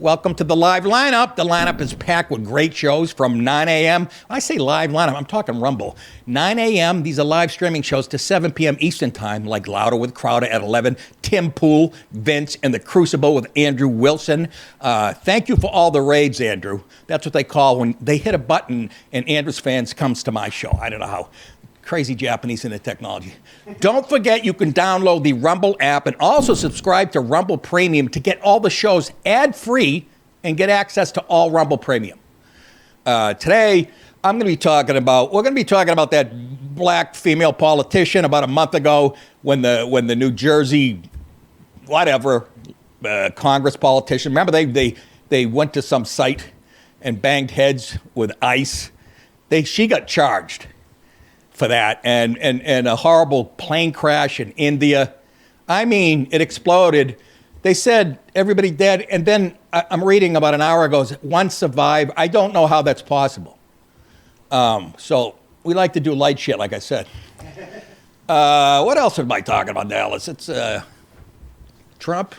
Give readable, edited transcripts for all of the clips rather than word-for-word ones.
Welcome to the live lineup. The lineup is packed with great shows from 9 a.m. When I say live lineup, I'm talking Rumble. 9 a.m., these are live streaming shows to 7 p.m. Eastern Time, like Louder with Crowder at 11, Tim Pool, Vince, and The Crucible with Andrew Wilson. Thank you for all the raids, Andrew. That's what they call when they hit a button and Andrew's fans comes to my show. I don't know how. Crazy Japanese in the technology. Don't forget you can download the Rumble app and also subscribe to Rumble Premium to get all the shows ad-free and get access to all Rumble Premium. Today, we're going to be talking about that black female politician about a month ago when the New Jersey, Congress politician, remember they went to some site and banged heads with ice. She got charged for that, and a horrible plane crash in India. I mean, it exploded. They said everybody dead, and then I'm reading about an hour ago, one survived. I don't know how that's possible. So we like to do light shit, like I said. What else am I talking about, Dallas? It's Trump.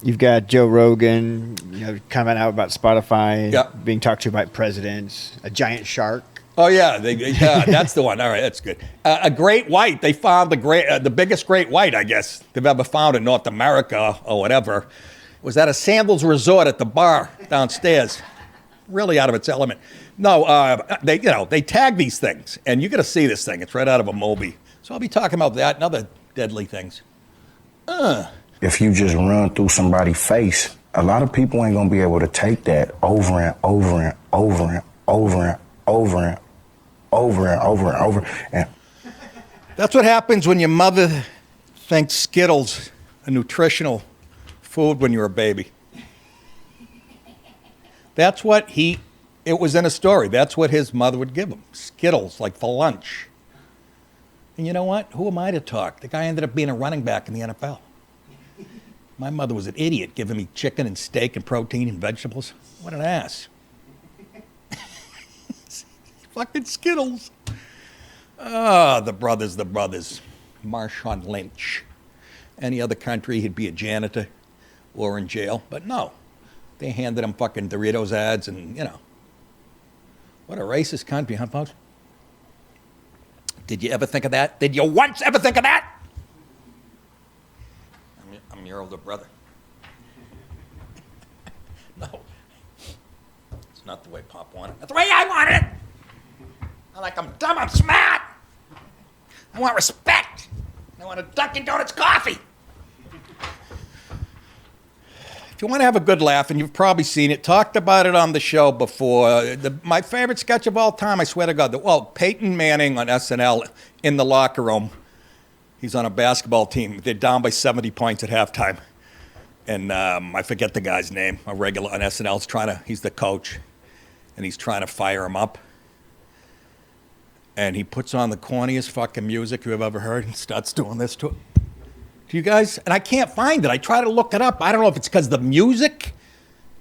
You've got Joe Rogan, coming out about Spotify, Yep. being talked to by presidents, a giant shark. Oh yeah, that's the one. All right, that's good. A great white. They found the biggest great white, I guess, they've ever found in North America or whatever. It was at a Sandals resort at the bar downstairs. Really out of its element. No, they tag these things, and you got to see this thing. It's right out of a movie. So I'll be talking about that and other deadly things. If you just run through somebody's face, a lot of people ain't gonna be able to take that over and over and over and over and over and over and over and over. And that's what happens when your mother thinks Skittles a nutritional food when you're a baby. That's what it was in a story. That's what his mother would give him. Skittles, like for lunch. And you know what? Who am I to talk? The guy ended up being a running back in the NFL. My mother was an idiot, giving me chicken and steak and protein and vegetables. What an ass. Fucking Skittles. The brothers. Marshawn Lynch. Any other country, he'd be a janitor or in jail. But no, they handed him fucking Doritos ads and, what a racist country, huh, folks? Did you ever think of that? Did you once ever think of that? I'm your older brother. No. It's not the way Pop wanted it. That's the way I wanted it. Not like I'm dumb, I'm smart. I want respect. I want a Dunkin' Donuts coffee. If you want to have a good laugh, and you've probably seen it, talked about it on the show before, my favorite sketch of all time, I swear to God, Peyton Manning on SNL in the locker room. He's on a basketball team. They're down by 70 points at halftime. And I forget the guy's name. A regular on SNL he's the coach. And he's trying to fire him up. And he puts on the corniest fucking music you've ever heard and starts doing this to it. Do you guys? And I can't find it. I try to look it up. I don't know if it's because the music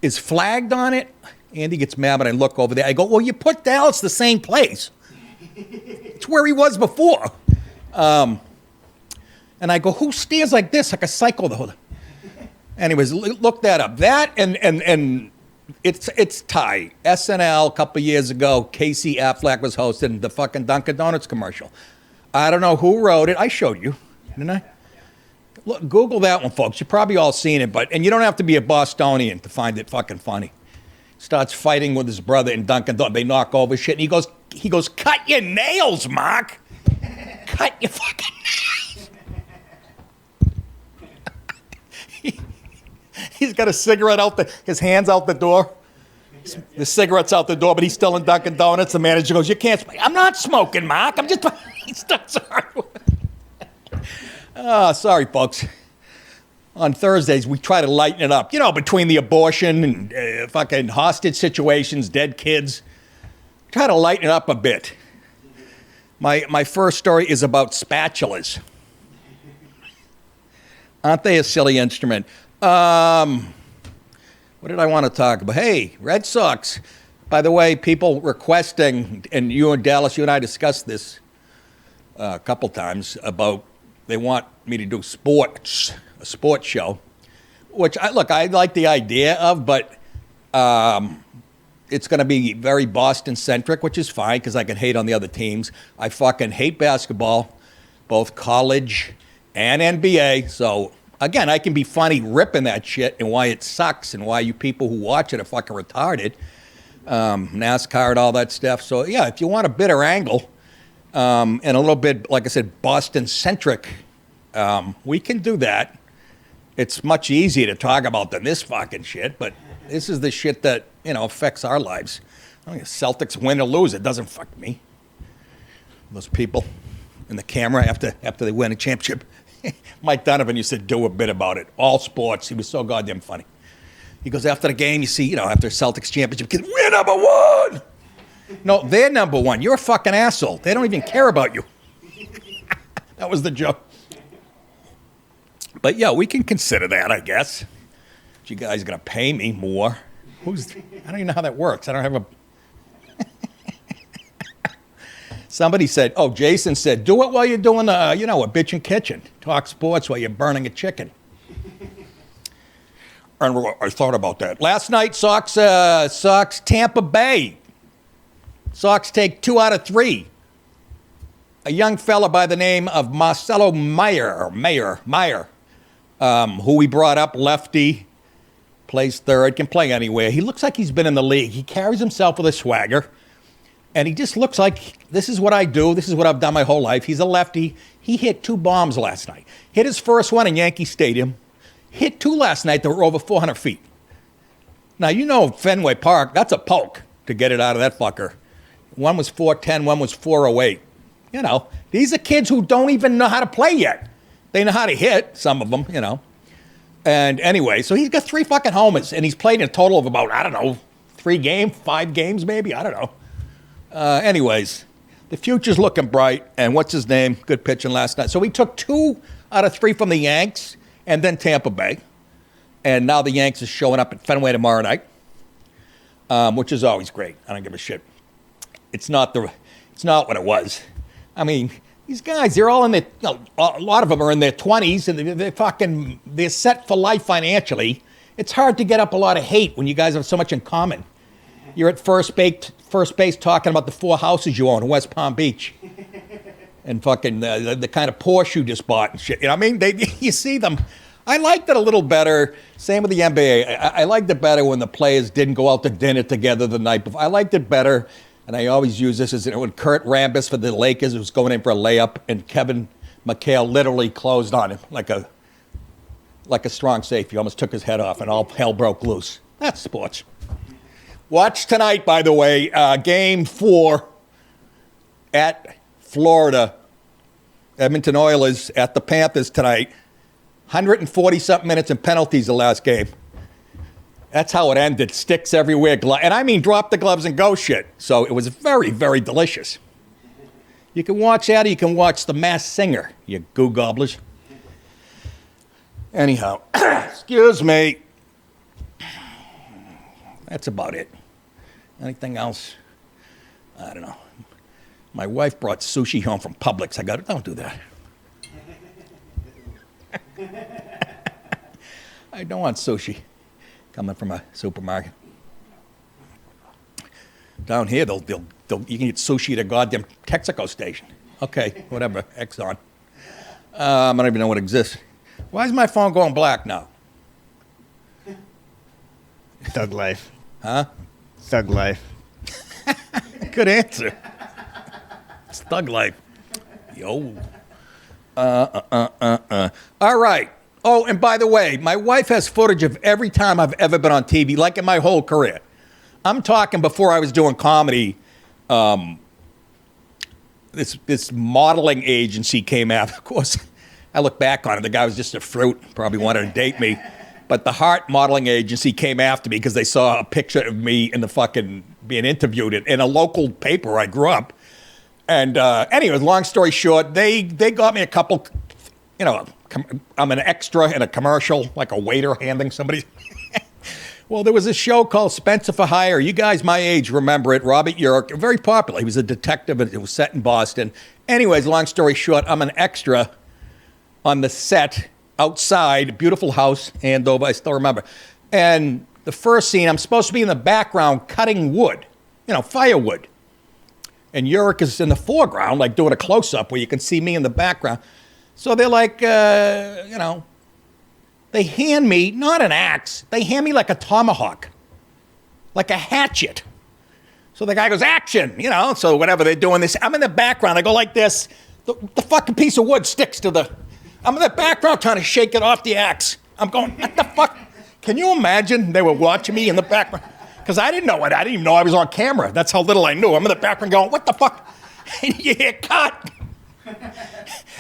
is flagged on it. Andy gets mad when I look over there. I go, well, you put Dallas the same place. It's where he was before. And I go, who stares like this, like a psycho? Anyways, look that up. That and it's tied. SNL a couple years ago, Casey Affleck was hosting the fucking Dunkin' Donuts commercial. I don't know who wrote it. I showed you, didn't I? Look, Google that one, folks. You've probably all seen it, and you don't have to be a Bostonian to find it fucking funny. Starts fighting with his brother in Dunkin' Donuts. They knock over shit, and he goes, cut your nails, Mark. Cut your fucking nails. He's got a cigarette his hand's out the door. The cigarette's out the door, but he's still in Dunkin' Donuts. The manager goes, you can't smoke. I'm not smoking, Mark. I'm just, he starts arguing. Sorry, folks. On Thursdays, we try to lighten it up. Between the abortion and fucking hostage situations, dead kids. Try to lighten it up a bit. My first story is about spatulas. Aren't they a silly instrument? What did I want to talk about? Hey, Red Sox. By the way, people requesting, and you and Dallas, you and I discussed this a couple times, about they want me to do a sports show which I like the idea of, but it's going to be very Boston-centric, which is fine because I can hate on the other teams. I fucking hate basketball, both college and NBA. So, again, I can be funny ripping that shit and why it sucks and why you people who watch it are fucking retarded. NASCAR and all that stuff. So, yeah, if you want a bitter angle and a little bit, like I said, Boston-centric, we can do that. It's much easier to talk about than this fucking shit, but this is the shit that, affects our lives. I mean, Celtics win or lose, it doesn't fuck me. Those people in the camera after they win a championship. Mike Donovan used to do a bit about it. All sports. He was so goddamn funny. He goes, after the game, you see, after Celtics championship, kids, we're number one. No, they're number one. You're a fucking asshole. They don't even care about you. That was the joke. But yeah, we can consider that, I guess. But you guys are going to pay me more. I don't even know how that works. I don't have a... Somebody said, Jason said, do it while you're doing, a bitchin' kitchen. Talk sports while you're burning a chicken. And I thought about that. Last night, Sox, Tampa Bay. Sox take 2 out of 3. A young fella by the name of Marcelo Meyer, who we brought up, lefty, plays third, can play anywhere. He looks like he's been in the league. He carries himself with a swagger. And he just looks like, this is what I do. This is what I've done my whole life. He's a lefty. He hit 2 bombs last night. Hit his first one in Yankee Stadium. Hit 2 last night that were over 400 feet. Now, Fenway Park, that's a poke to get it out of that fucker. One was 410, one was 408. These are kids who don't even know how to play yet. They know how to hit, some of them, And anyway, so he's got 3 fucking homers, and he's played in a total of about, 5 games maybe, I don't know. Anyways, the future's looking bright, and what's his name? Good pitching last night. So we took 2 out of 3 from the Yanks, and then Tampa Bay. And now the Yanks is showing up at Fenway tomorrow night, which is always great. I don't give a shit. It's not what it was. I mean, these guys, they're all in their, a lot of them are in their 20s, and they're set for life financially. It's hard to get up a lot of hate when you guys have so much in common. You're at first base talking about the 4 houses you own in West Palm Beach. And fucking the kind of Porsche you just bought and shit. I mean, you see them. I liked it a little better. Same with the NBA. I liked it better when the players didn't go out to dinner together the night before. I liked it better. And I always use this as when Kurt Rambis for the Lakers was going in for a layup, and Kevin McHale literally closed on him like a strong safety. He almost took his head off, and all hell broke loose. That's sports. Watch tonight, by the way, Game 4 at Florida. Edmonton Oilers at the Panthers tonight. 140-something minutes and penalties the last game. That's how it ended. Sticks everywhere. And I mean drop the gloves and go shit. So it was very, very delicious. You can watch that, or you can watch The Masked Singer, you goo gobblers. Anyhow, excuse me. That's about it. Anything else? I don't know. My wife brought sushi home from Publix. I got it. Don't do that. I don't want sushi coming from a supermarket. Down here, you can get sushi at a goddamn Texaco station. Okay, whatever. Exxon. I don't even know what exists. Why is my phone going black now? Thug life. Huh? Thug life. Good answer. It's thug life. Yo. All right. Oh, and by the way, my wife has footage of every time I've ever been on TV, like in my whole career. I'm talking before I was doing comedy. This modeling agency came out. Of course, I look back on it. The guy was just a fruit, probably wanted to date me. But the Hart modeling agency came after me because they saw a picture of me in the fucking being interviewed in a local paper I grew up. And anyway, long story short, they got me a couple, I'm an extra in a commercial, like a waiter handing somebody. Well, there was a show called Spencer for Hire. You guys my age remember it. Robert York, very popular. He was a detective, and it was set in Boston. Anyways, long story short, I'm an extra on the set outside, beautiful house, Andover, I still remember. And the first scene, I'm supposed to be in the background cutting wood, firewood. And Yurik is in the foreground, like doing a close-up where you can see me in the background. So they're like, they hand me, not an axe, they hand me like a tomahawk, like a hatchet. So the guy goes, action, so whatever they're doing this. I'm in the background, I go like this. The fucking piece of wood sticks to I'm in the background trying to shake it off the axe. I'm going, what the fuck? Can you imagine they were watching me in the background? Because I didn't know it. I didn't even know I was on camera. That's how little I knew. I'm in the background going, what the fuck? And you hear cut.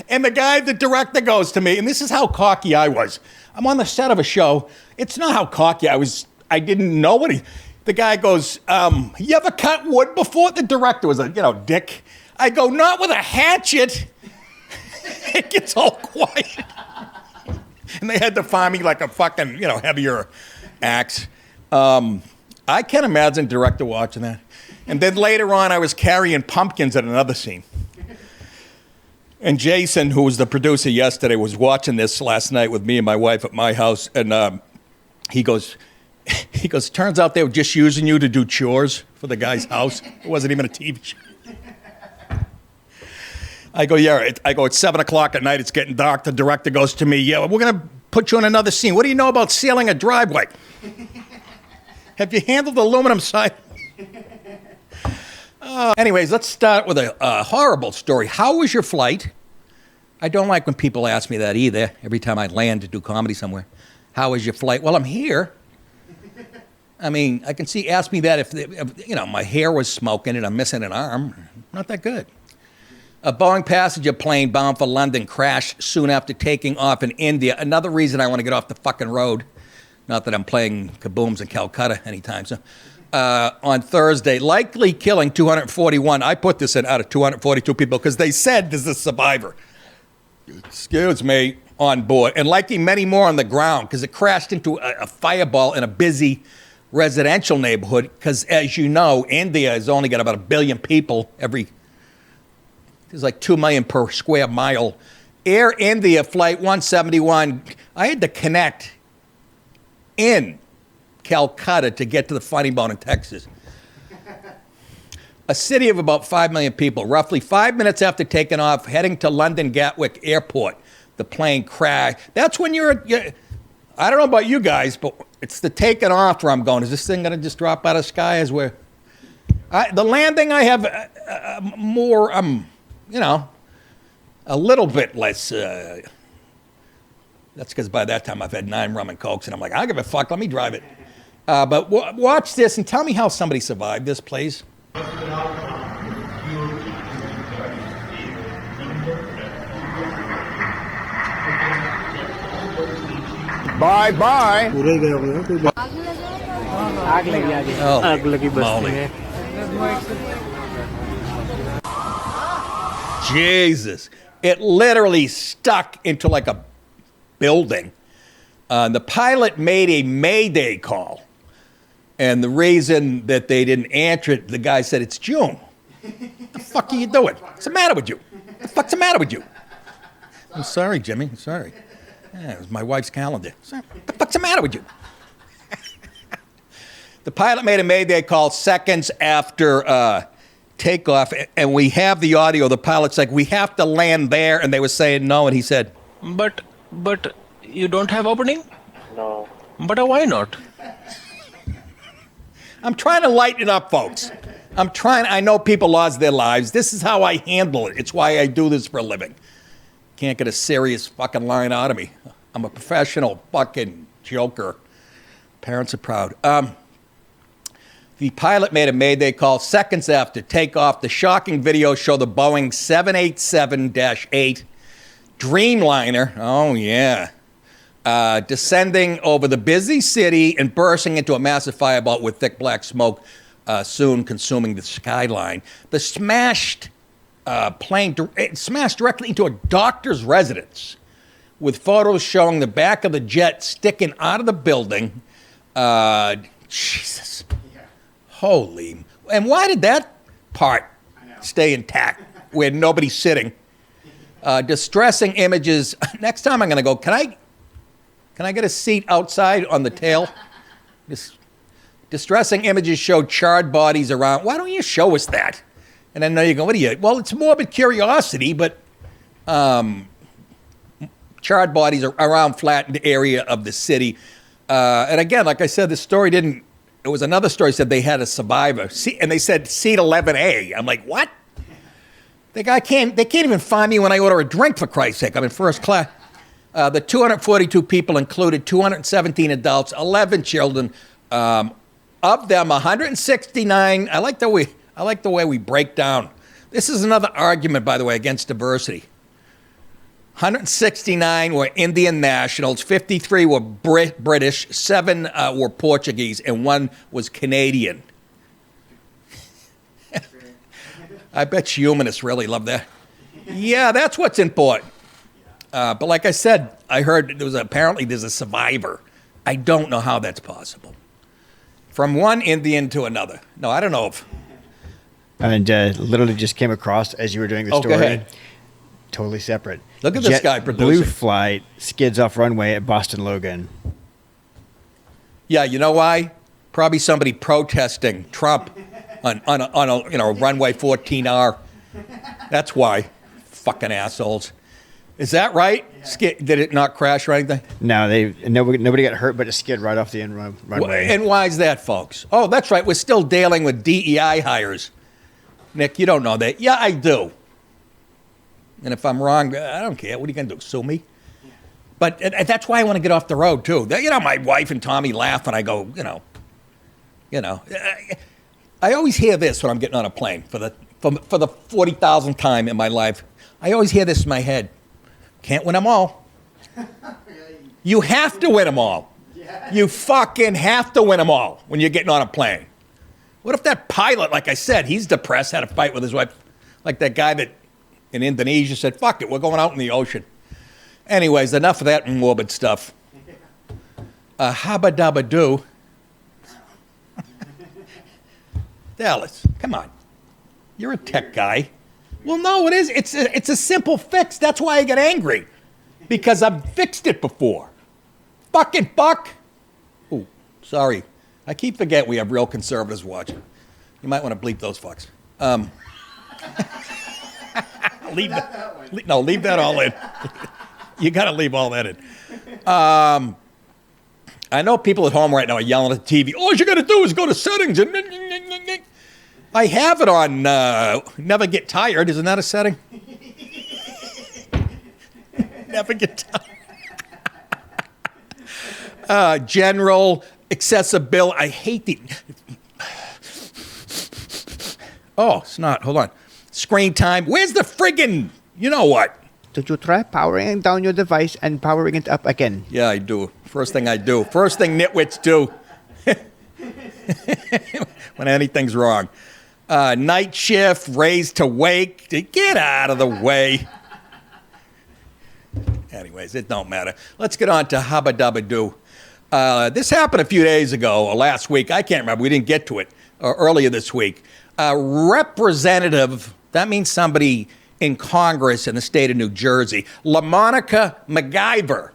And the director goes to me, and this is how cocky I was. I'm on the set of a show. It's not how cocky I was. I didn't know what the guy goes, you ever cut wood before? The director was a, dick. I go, not with a hatchet. It gets all quiet. And they had to find me like a fucking, heavier axe. I can't imagine director watching that. And then later on, I was carrying pumpkins at another scene. And Jason, who was the producer yesterday, was watching this last night with me and my wife at my house. And he goes, turns out they were just using you to do chores for the guy's house. It wasn't even a TV show. I go, yeah. I go, it's 7 o'clock at night. It's getting dark. The director goes to me, yeah, we're going to put you in another scene. What do you know about sealing a driveway? Have you handled aluminum siding? Anyways, let's start with a horrible story. How was your flight? I don't like when people ask me that either, every time I land to do comedy somewhere. How was your flight? Well, I'm here. I mean, I can ask me that if my hair was smoking and I'm missing an arm. Not that good. A Boeing passenger plane bound for London crashed soon after taking off in India. Another reason I want to get off the fucking road. Not that I'm playing kabooms in Calcutta anytime soon. On Thursday, likely killing 241. I put this in out of 242 people because they said there's a survivor. Excuse me, on board. And likely many more on the ground because it crashed into a fireball in a busy residential neighborhood because, as you know, India has only got about 1 billion people there's like 2 million per square mile. Air India Flight 171, I had to connect in Calcutta to get to the Funny Bone in Texas. A city of about 5 million people. Roughly 5 minutes after taking off, heading to London Gatwick Airport, the plane crashed. That's when I don't know about you guys, but it's the taking off where I'm going. Is this thing going to just drop out of the sky as we're... the landing, I have more... a little bit less. That's because by that time I've had 9 rum and cokes, and I'm like, I don't give a fuck. Let me drive it. But watch this and tell me how somebody survived this, please. Bye bye. Jesus. It literally stuck into like a building. The pilot made a mayday call. And the reason that they didn't answer it, the guy said, it's June. What the fuck are you doing? What's the matter with you? What the fuck's the matter with you? I'm sorry, Jimmy. I'm sorry. Yeah, it was my wife's calendar. What the fuck's the matter with you? The pilot made a mayday call seconds after takeoff, and we have the audio. The pilot's like, we have to land there, and they were saying no, and he said, But you don't have opening? No. But why not? I'm trying to lighten it up, folks. I know people lost their lives. This is how I handle it. It's why I do this for a living. Can't get a serious fucking line out of me. I'm a professional fucking joker. Parents are proud. The pilot made a mayday call seconds after takeoff. The shocking video showed the Boeing 787-8 Dreamliner, oh yeah, descending over the busy city and bursting into a massive fireball with thick black smoke, soon consuming the skyline. The smashed plane smashed directly into a doctor's residence, with photos showing the back of the jet sticking out of the building. Jesus. Holy. And why did that part stay intact where nobody's sitting? Distressing images. Next time I'm going to go, can I Can I get a seat outside on the tail? Distressing images show charred bodies around. Why don't you show us that? And then you go, what are you? Well, it's morbid curiosity, but charred bodies are around flattened area of the city. And again, like I said, the story didn't. It was another story said they had a survivor, and they said seat 11A. I'm like, what? The guy can't. They can't even find me when I order a drink. For Christ's sake, I'm in first class. The 242 people included 217 adults, 11 children. Of them, 169. I like the way we break down. This is another argument, by the way, against diversity. 169 were Indian nationals, 53 were British, 7 were Portuguese, and 1 was Canadian. I bet humanists really love that. Yeah, that's what's important. But like I said, I heard apparently there's a survivor. I don't know how that's possible. From one Indian to another. No, I don't know if... And literally just came across as you were doing the story. Go ahead. Totally separate. Look at this guy producing. Blue flight skids off runway at Boston Logan. Yeah, you know why? Probably somebody protesting Trump on a runway 14R. That's why. Fucking assholes. Is that right? Yeah. Did it not crash or anything? No, nobody got hurt, but it skid right off the end runway. And why is that, folks? Oh, that's right. We're still dealing with DEI hires. Nick, you don't know that. Yeah, I do. And if I'm wrong, I don't care. What are you going to do, sue me? But that's why I want to get off the road, too. My wife and Tommy laugh when I go, I always hear this when I'm getting on a plane for the 40,000th time in my life. I always hear this in my head. Can't win them all. You have to win them all. You fucking have to win them all when you're getting on a plane. What if that pilot, like I said, he's depressed, had a fight with his wife, like that guy that in Indonesia said, fuck it, we're going out in the ocean. Anyways, enough of that morbid stuff. Habba dabba do. Dallas, come on. You're a tech guy. Well, no, it is. It's a simple fix. That's why I get angry. Because I've fixed it before. Fucking fuck. Ooh, sorry. I keep forgetting we have real conservatives watching. You might want to bleep those fucks. Leave that all in. You got to leave all that in. I know people at home right now are yelling at the TV. All you got to do is go to settings and... I have it on Never Get Tired. Isn't that a setting? Never get tired. General accessibility. I hate the... Oh, it's not. Hold on. Screen time. Where's the friggin... You know what? Did you try powering down your device and powering it up again? Yeah, I do. First thing I do. First thing nitwits do. When anything's wrong. Night shift, raised to wake. Get out of the way. Anyways, it don't matter. Let's get on to Habba Dabba Do. This happened a few days ago, or last week. I can't remember. We didn't get to it. Earlier this week. Representative, that means somebody in Congress in the state of New Jersey. LaMonica MacGyver.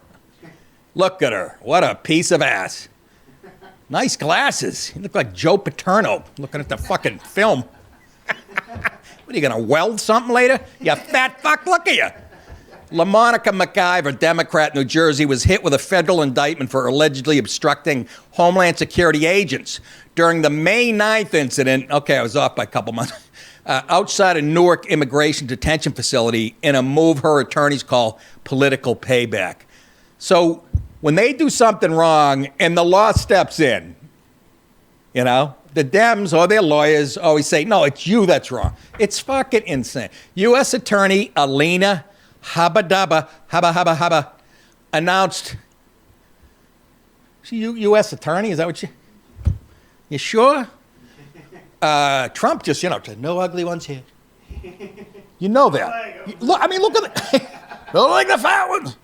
Look at her. What a piece of ass. Nice glasses. You look like Joe Paterno looking at the fucking film. What, are you going to weld something later? You fat fuck, look at you. LaMonica MacGyver, Democrat, New Jersey, was hit with a federal indictment for allegedly obstructing Homeland Security agents during the May 9th incident. Okay, I was off by a couple months. Outside a Newark immigration detention facility in a move her attorneys call political payback. So when they do something wrong and the law steps in, the Dems or their lawyers always say, no, it's you that's wrong. It's fucking insane. U.S. Attorney Alina Habba Hubba announced, U.S. Attorney, is that what you sure? Trump just, said, no ugly ones here. You know that. Look at the, don't like the fat ones.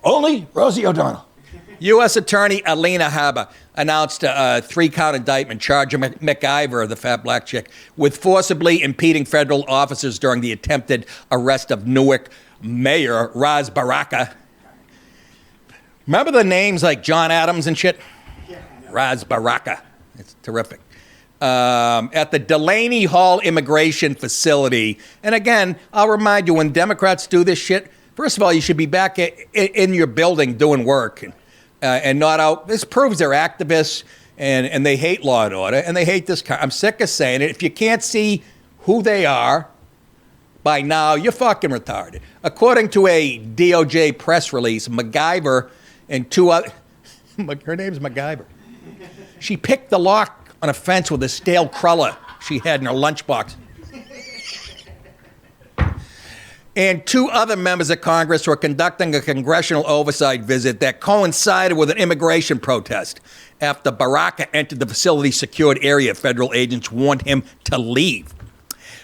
Only Rosie O'Donnell. U.S. Attorney Alina Habba announced a 3-count indictment charging MacIver, the fat black chick, with forcibly impeding federal officers during the attempted arrest of Newark Mayor Ras Baraka. Remember the names like John Adams and shit? Ras Baraka. It's terrific. At the Delaney Hall Immigration Facility. And again, I'll remind you, when Democrats do this shit, first of all, you should be back in your building doing work and not out. This proves they're activists and they hate law and order and they hate this. I'm sick of saying it. If you can't see who they are by now, you're fucking retarded. According to a DOJ press release, MacGyver and 2 other, her name's MacGyver. She picked the lock on a fence with a stale cruller she had in her lunchbox. And 2 other members of Congress were conducting a congressional oversight visit that coincided with an immigration protest. After Baraka entered the facility's secured area, federal agents warned him to leave.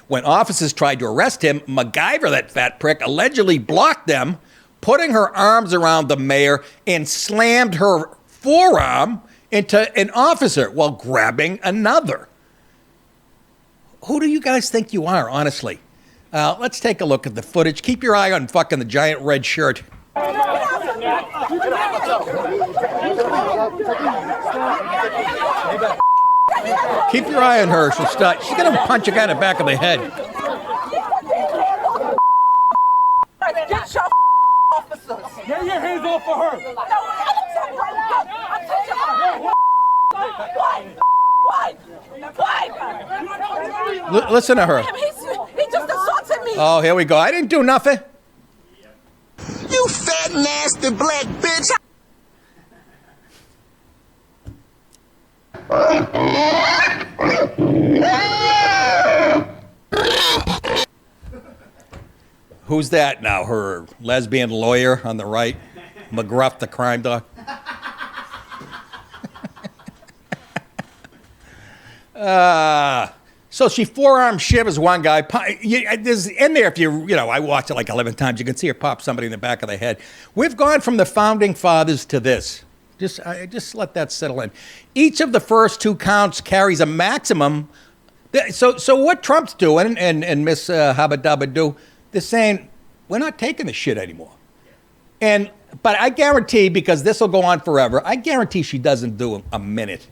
When officers tried to arrest him, MacGyver, that fat prick, allegedly blocked them, putting her arms around the mayor and slammed her forearm into an officer while grabbing another. Who do you guys think you are, honestly? Let's take a look at the footage. Keep your eye on fucking the giant red shirt. Keep your eye on her. She's gonna punch a guy in the back of the head. Get your officers. Get your hands off of her. Listen to her. He just assaulted me. Oh, here we go. I didn't do nothing. You fat, nasty black bitch. Who's that now? Her lesbian lawyer on the right? McGruff, the crime dog? So she forearm shivers one guy. There's in there, if I watched it like 11 times, you can see her pop somebody in the back of the head. We've gone from the founding fathers to this. Just let that settle in. Each of the first 2 counts carries a maximum. So what Trump's doing and Miss Habba Hubba do, they're saying, we're not taking this shit anymore. But I guarantee, because this will go on forever, I guarantee she doesn't do a minute.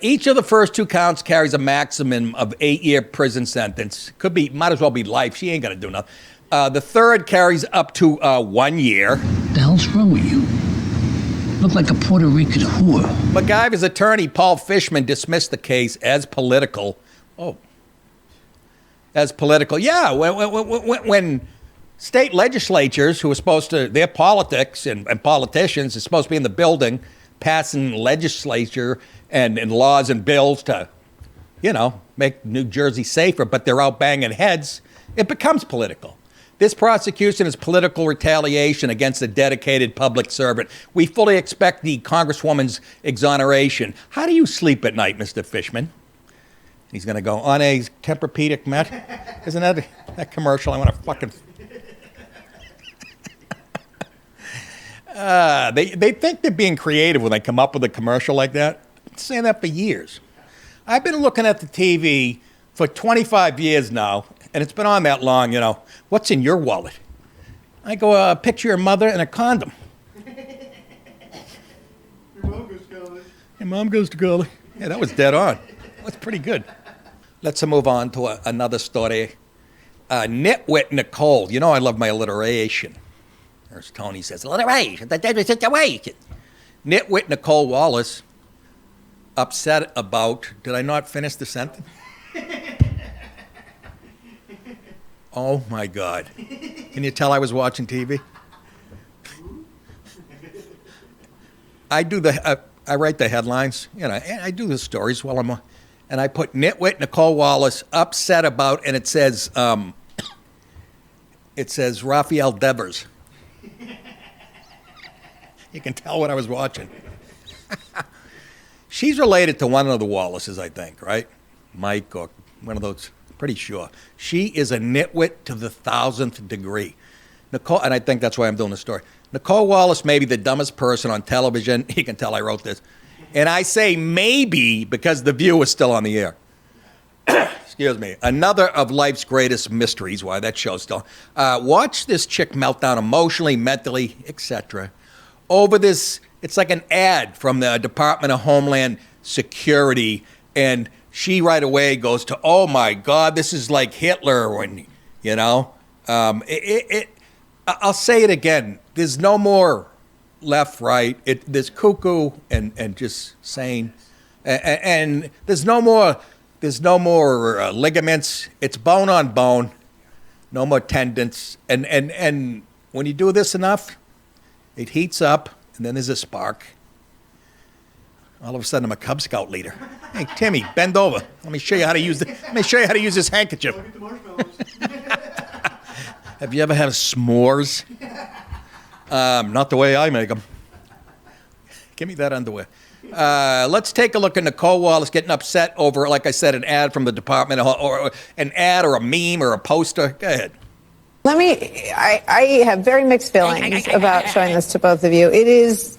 Each of the first 2 counts carries a maximum of 8-year prison sentence. Might as well be life. She ain't gonna do nothing. The third carries up to 1 year. The hell's wrong with you? Look like a Puerto Rican whore. MacGyver's attorney, Paul Fishman, dismissed the case as political. Oh. As political. Yeah, when state legislatures, who are supposed to, their politics and politicians are supposed to be in the building passing legislature and laws and bills to, make New Jersey safer, but they're out banging heads, it becomes political. This prosecution is political retaliation against a dedicated public servant. We fully expect the Congresswoman's exoneration. How do you sleep at night, Mr. Fishman? He's going to go, on a Tempur-Pedic mat? Isn't that commercial? I want to fucking... They think they're being creative when they come up with a commercial like that. I've been saying that for years. I've been looking at the TV for 25 years now, and it's been on that long, What's in your wallet? I go, picture your mother and a condom. Your mom goes to college. Yeah, that was dead on. That's pretty good. Let's move on to another story. Nitwit Nicole. I love my alliteration. As Tony says, alliteration. Nitwit Nicole Wallace upset about, did I not finish the sentence? Oh my God. Can you tell I was watching TV? I write the headlines, and I do the stories while I'm on, and I put Nitwit Nicole Wallace upset about, and it says Raphael Devers. You can tell what I was watching. She's related to one of the Wallaces, I think, right? Mike or one of those, pretty sure. She is a nitwit to the 1,000th degree. Nicole, and I think that's why I'm doing the story. Nicole Wallace may be the dumbest person on television. You can tell I wrote this. And I say maybe because The View is still on the air. Excuse me. Another of life's greatest mysteries, why that show's still. Watch this chick melt down emotionally, mentally, etc. over this. It's like an ad from the Department of Homeland Security. And she right away goes to, oh, my God, this is like Hitler. When, you know, I'll say it again. There's no more left, right. There's cuckoo and just sane. And there's no more ligaments. It's bone on bone. No more tendons. And when you do this enough, it heats up, and then there's a spark. All of a sudden, I'm a Cub Scout leader. Hey, Timmy, bend over. Let me show you how to use this handkerchief. Have you ever had s'mores? Not the way I make them. Give me that underwear. Let's take a look at Nicole Wallace getting upset over, like I said, an ad from the department, or an ad or a meme or a poster. Go ahead. I have very mixed feelings about showing this to both of you. It is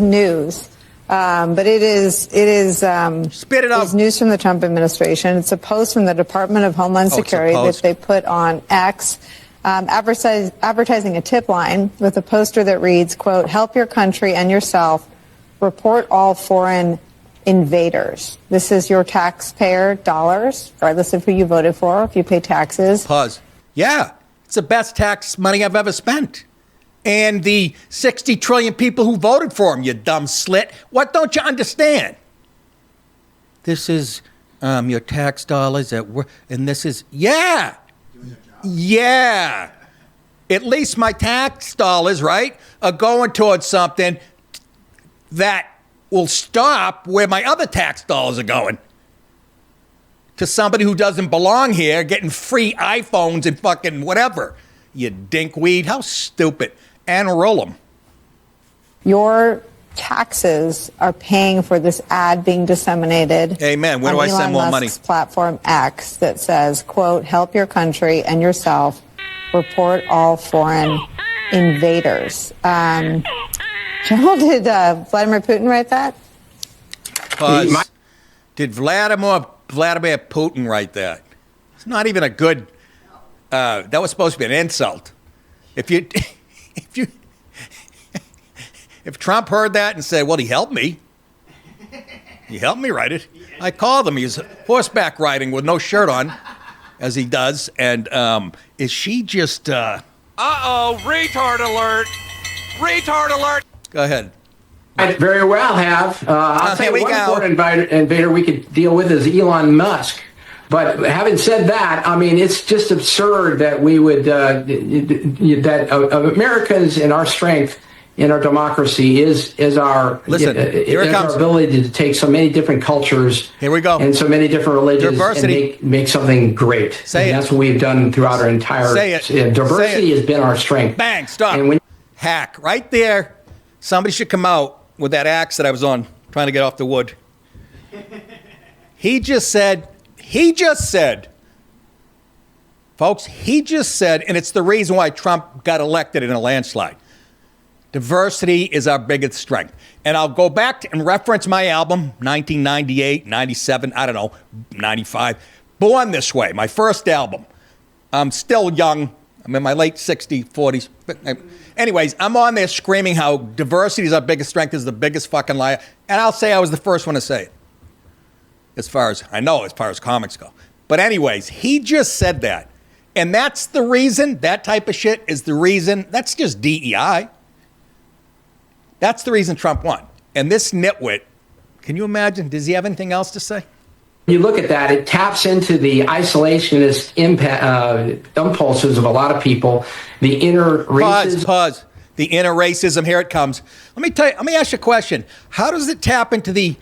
news, but it is spit it out. It's news from the Trump administration. It's a post from the Department of Homeland Security that they put on X, advertising a tip line with a poster that reads, quote, "Help your country and yourself. Report all foreign invaders." This is your taxpayer dollars, regardless of who you voted for, if you pay taxes. Pause. Yeah, it's the best tax money I've ever spent. And the 60 trillion people who voted for him, you dumb slit. What don't you understand? This is your tax dollars at work. And this is, yeah. Yeah. At least my tax dollars, right, are going towards something that will stop where my other tax dollars are going. To somebody who doesn't belong here, getting free iPhones and fucking whatever. You dinkweed. How stupid. And roll them. Your taxes are paying for this ad being disseminated. Amen. Where do I send more money? Platform X that says, quote, "Help your country and yourself. Report all foreign invaders." General, did Vladimir Putin write that? Did Vladimir Putin write that? It's not even a good. That was supposed to be an insult. If Trump heard that and said, "Well, he helped me. He helped me write it." I called him. He's horseback riding with no shirt on, as he does. And is she just? Retard alert! Retard alert! Go ahead. I very well have. I'll tell you one foreign invader we could deal with is Elon Musk. But having said that, I mean, it's just absurd that we would, Americans and our strength in our democracy is our, our ability to take so many different cultures. Here we go. And so many different religions diversity. And make something great. Say it. That's what we've done throughout our entire. Say it. Diversity has been our strength. Bang, stop. And hack. Right there. Somebody should come out with that axe that I was on, trying to get off the wood. He just said, folks, and it's the reason why Trump got elected in a landslide. Diversity is our biggest strength. And I'll go back and reference my album, 1998, 97, I don't know, 95. Born This Way, my first album. I'm still young. I'm in my late 60s, 40s. Anyways, I'm on there screaming how diversity is our biggest strength, is the biggest fucking liar. And I'll say I was the first one to say it. As far as comics go. But anyways, he just said that. And that's the reason, that type of shit is the reason, that's just DEI. That's the reason Trump won. And this nitwit, can you imagine, does he have anything else to say? You look at that, it taps into the isolationist impulses of a lot of people, the inner racism. Pause. The inner racism, here it comes. Let me ask you a question. How does it tap into the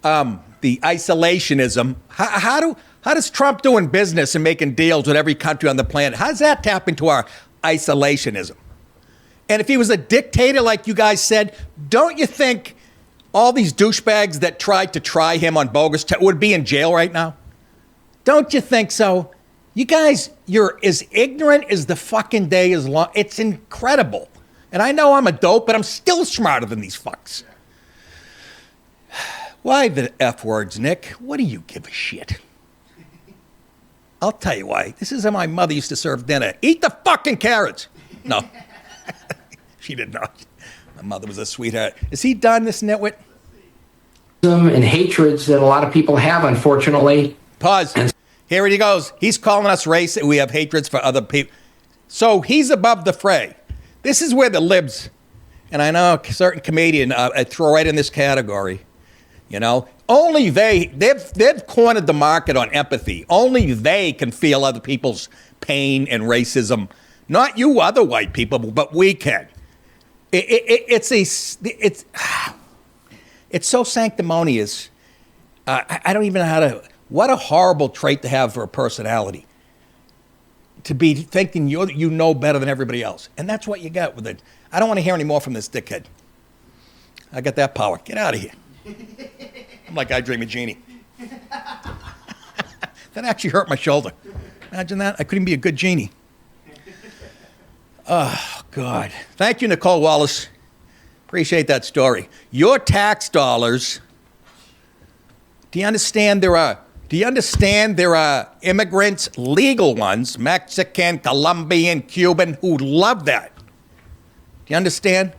isolationism? How does Trump doing business and making deals with every country on the planet, how does that tap into our isolationism? And if he was a dictator, like you guys said, don't you think all these douchebags that tried to try him on bogus would be in jail right now? Don't you think so? You guys, you're as ignorant as the fucking day is long. It's incredible. And I know I'm a dope, but I'm still smarter than these fucks. Why the F words, Nick? What do you give a shit? I'll tell you why. This is how my mother used to serve dinner. Eat the fucking carrots. No. She did not. My mother was a sweetheart. Is he done, this nitwit? And hatreds that a lot of people have, unfortunately. Pause. Here he goes. He's calling us racist. We have hatreds for other people. So he's above the fray. This is where the libs, and I know a certain comedian I throw right in this category, you know, only they've cornered the market on empathy. Only they can feel other people's pain and racism. Not you other white people, but we can. It's so sanctimonious. I don't even know how to, what a horrible trait to have for a personality. To be thinking you know better than everybody else. And that's what you got with it. I don't want to hear any more from this dickhead. I got that power. Get out of here. I'm like I Dream of Jeannie. That actually hurt my shoulder. Imagine that. I couldn't be a good genie. Oh, God. Thank you, Nicole Wallace. Appreciate that story. Your tax dollars, do you understand there are immigrants, legal ones, Mexican, Colombian, Cuban, who love that? Do you understand?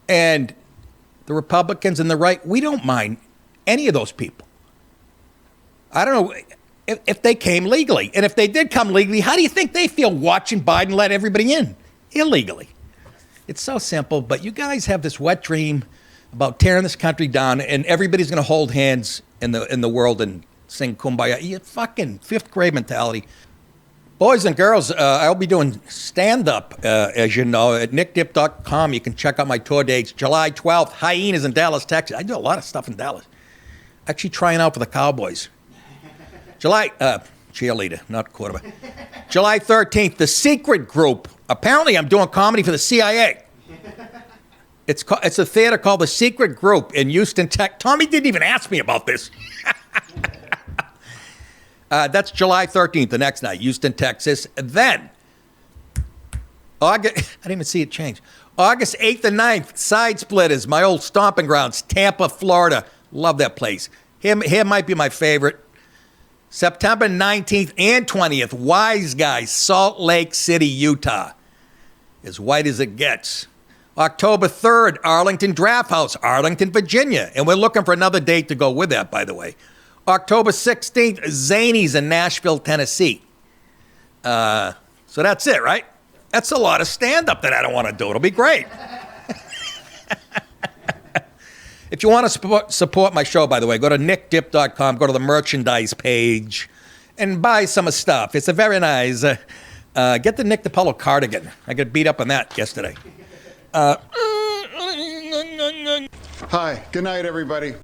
And the Republicans and the right, we don't mind any of those people. I don't know if they came legally. And if they did come legally, how do you think they feel watching Biden let everybody in illegally? It's so simple, but you guys have this wet dream about tearing this country down, and everybody's going to hold hands in the world and sing Kumbaya. You fucking fifth grade mentality. Boys and girls, I'll be doing stand-up, as you know, at nickdip.com. You can check out my tour dates. July 12th, Hyenas in Dallas, Texas. I do a lot of stuff in Dallas. Actually trying out for the Cowboys. Cheerleader, not quarterback. July 13th, The Secret Group. Apparently I'm doing comedy for the CIA. It's a theater called The Secret Group in Houston, Texas. Tommy didn't even ask me about this. That's July 13th, the next night, Houston, Texas. Then, I didn't even see it change. August 8th and 9th, Side Splitters, my old stomping grounds, Tampa, Florida. Love that place. Here might be my favorite. September 19th and 20th, Wise Guys, Salt Lake City, Utah. As white as it gets. October 3rd, Arlington Draft House, Arlington, Virginia. And we're looking for another date to go with that, by the way. October 16th, Zanies in Nashville, Tennessee. So that's it, right? That's a lot of stand-up that I don't want to do. It'll be great. If you want to support my show, by the way, go to nickdip.com, go to the merchandise page, and buy some stuff. It's a very nice. Get the Nick DiPaolo cardigan. I got beat up on that yesterday. Hi, good night, everybody.